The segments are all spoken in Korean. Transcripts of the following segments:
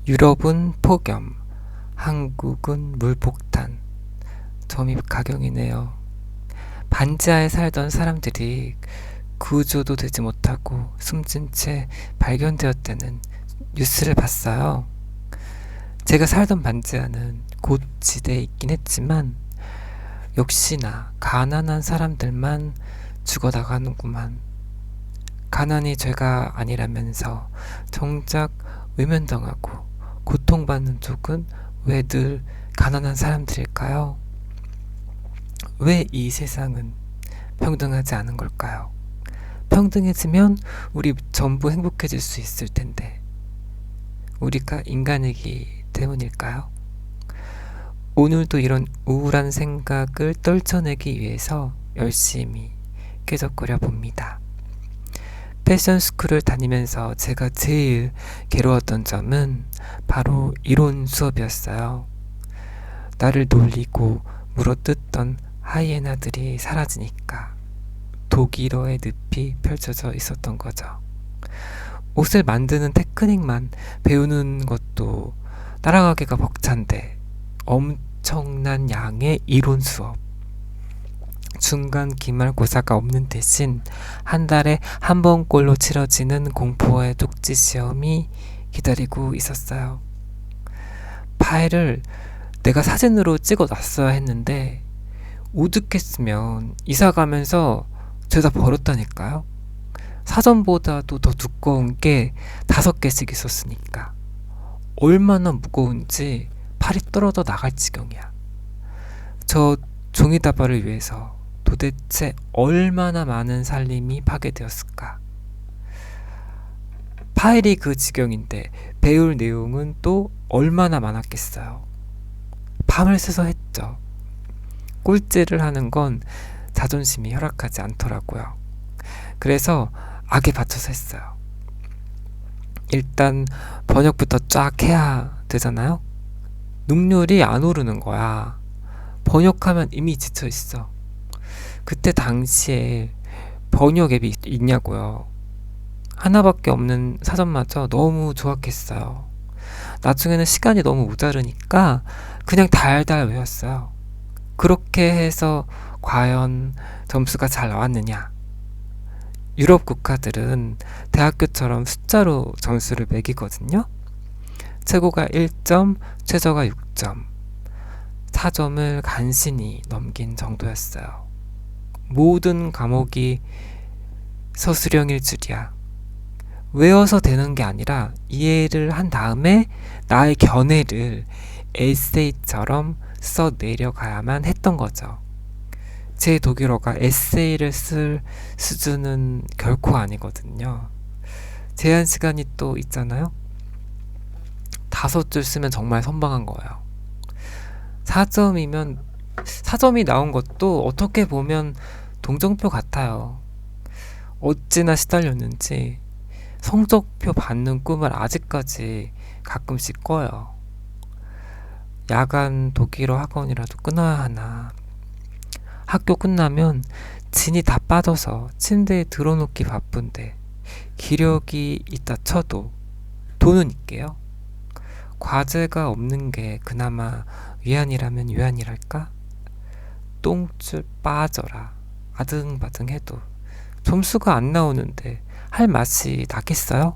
유럽은 폭염, 한국은 물폭탄. 점입가경이네요. 반지하에 살던 사람들이 구조도 되지 못하고 숨진 채 발견되었다는 뉴스를 봤어요. 제가 살던 반지하는 고지대에 있긴 했지만 역시나 가난한 사람들만 죽어나가는구만. 가난이 죄가 아니라면서 정작 외면당하고 고통받는 쪽은 왜 늘 가난한 사람들일까요? 왜 이 세상은 평등하지 않은 걸까요? 평등해지면 우리 전부 행복해질 수 있을 텐데 우리가 인간이기 때문일까요? 오늘도 이런 우울한 생각을 떨쳐내기 위해서 열심히 꾀적거려 봅니다. 패션 스쿨을 다니면서 제가 제일 괴로웠던 점은 바로 이론 수업이었어요. 나를 놀리고 물어뜯던 하이에나들이 사라지니까 독일어의 늪이 펼쳐져 있었던 거죠. 옷을 만드는 테크닉만 배우는 것도 따라가기가 벅찬데 엄청난 양의 이론 수업. 중간 기말고사가 없는 대신 한 달에 한 번꼴로 치러지는 공포의 쪽지 시험이 기다리고 있었어요. 파일을 내가 사진으로 찍어 놨어야 했는데 오죽했으면 이사 가면서 죄다 버렸다니까요. 사전보다도 더 두꺼운 게 5개씩 있었으니까 얼마나 무거운지 팔이 떨어져 나갈 지경이야. 저 종이다발을 위해서 도대체 얼마나 많은 살림이 파괴되었을까. 파일이 그 지경인데 배울 내용은 또 얼마나 많았겠어요. 밤을 새서 했죠. 꼴찌를 하는 건 자존심이 허락하지 않더라고요. 그래서 악에 받쳐서 했어요. 일단 번역부터 쫙 해야 되잖아요. 능률이 안 오르는 거야. 번역하면 이미 지쳐 있어. 그때 당시에 번역 앱이 있냐고요. 하나밖에 없는 사전마저 너무 조악했어요. 나중에는 시간이 너무 모자르니까 그냥 달달 외웠어요. 그렇게 해서 과연 점수가 잘 나왔느냐? 유럽 국가들은 대학교처럼 숫자로 점수를 매기거든요. 최고가 1점, 최저가 6점. 4점을 간신히 넘긴 정도였어요. 모든 과목이 서술형일 줄이야. 외워서 되는 게 아니라 이해를 한 다음에 나의 견해를 에세이처럼 써 내려가야만 했던 거죠. 제 독일어가 에세이를 쓸 수준은 결코 아니거든요. 제한 시간이 또 있잖아요. 5줄 쓰면 정말 선방한 거예요. 4점이면 4점이 나온 것도 어떻게 보면 동정표 같아요. 어찌나 시달렸는지 성적표 받는 꿈을 아직까지 가끔씩 꿔요. 야간 독일어 학원이라도 끊어야 하나. 학교 끝나면 진이 다 빠져서 침대에 들어눕기 바쁜데 기력이 있다 쳐도 돈은 있게요. 과제가 없는 게 그나마 위안이라면 위안이랄까? 똥줄 빠져라. 아등바등 해도 점수가 안 나오는데 할 맛이 나겠어요?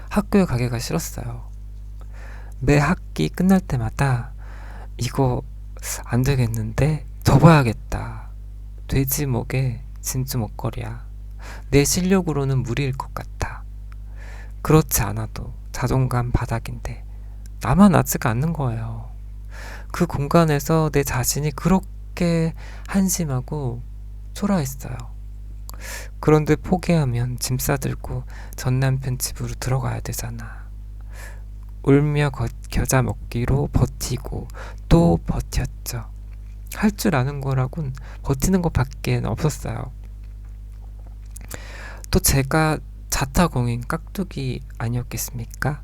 학교에 가기가 싫었어요. 매 학기 끝날 때마다 이거 안 되겠는데 접어야겠다. 돼지 목에 진주 목걸이야. 내 실력으로는 무리일 것 같아. 그렇지 않아도 자존감 바닥인데 나만 아직 않는 거예요. 그 공간에서 내 자신이 그렇게 한심하고 초라했어요. 그런데 포기하면 짐 싸들고 전 남편 집으로 들어가야 되잖아. 울며 겨자 먹기로 버티고 또 버텼죠. 할 줄 아는 거라곤 버티는 것밖에 없었어요. 또 제가 자타공인 깍두기 아니었겠습니까?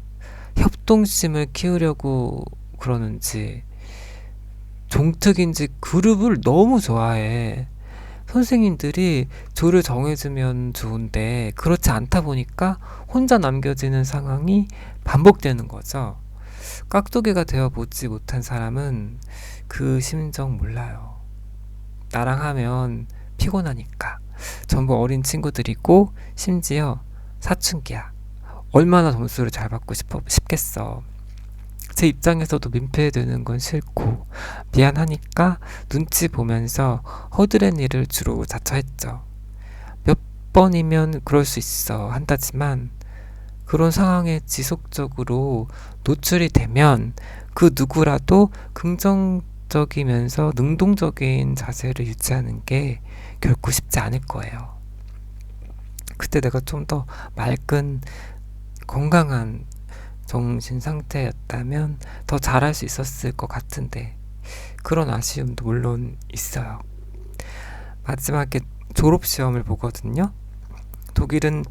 협동심을 키우려고 그러는지 종특인지 그룹을 너무 좋아해. 선생님들이 조를 정해주면 좋은데 그렇지 않다 보니까 혼자 남겨지는 상황이 반복되는 거죠. 깍두기가 되어 보지 못한 사람은 그 심정 몰라요. 나랑 하면 피곤하니까. 전부 어린 친구들이고 심지어 사춘기야. 얼마나 점수를 잘 받고 싶겠어. 제 입장에서도 민폐되는 건 싫고 미안하니까 눈치 보면서 허드렛 일을 주로 자처했죠. 몇 번이면 그럴 수 있어 한다지만 그런 상황에 지속적으로 노출이 되면 그 누구라도 긍정적이면서 능동적인 자세를 유지하는 게 결코 쉽지 않을 거예요. 그때 내가 좀 더 맑은 건강한 정신 상태였다면 더 잘할 수 있었을 것 같은데 그런 아쉬움도 물론 있어요. 마지막에 졸업시험을 보거든요. 독일은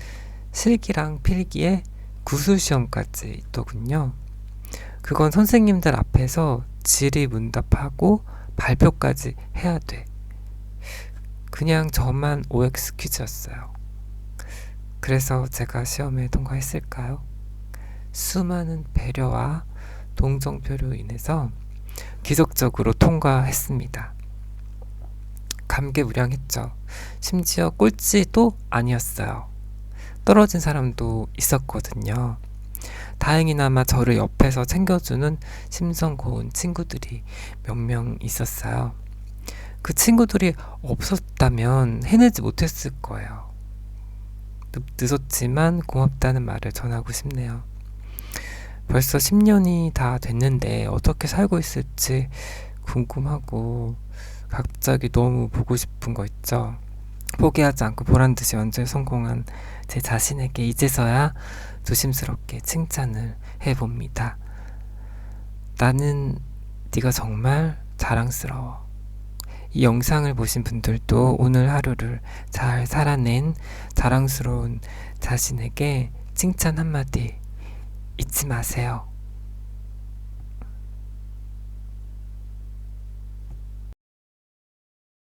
실기랑 필기에 구술시험까지 있더군요. 그건 선생님들 앞에서 질의문답하고 발표까지 해야 돼. 그냥 저만 OX 퀴즈였어요. 그래서 제가 시험에 통과했을까요? 수많은 배려와 동정표로 인해서 기적적으로 통과했습니다. 감개무량했죠. 심지어 꼴찌도 아니었어요. 떨어진 사람도 있었거든요. 다행히나마 저를 옆에서 챙겨주는 심성 고운 친구들이 몇 명 있었어요. 그 친구들이 없었다면 해내지 못했을 거예요. 늦었지만 고맙다는 말을 전하고 싶네요. 벌써 10년이 다 됐는데 어떻게 살고 있을지 궁금하고 갑자기 너무 보고 싶은 거 있죠. 포기하지 않고 보란듯이 완전히 성공한 제 자신에게 이제서야 조심스럽게 칭찬을 해봅니다. 나는 네가 정말 자랑스러워. 이 영상을 보신 분들도 오늘 하루를 잘 살아낸 자랑스러운 자신에게 칭찬 한마디 잊지 마세요.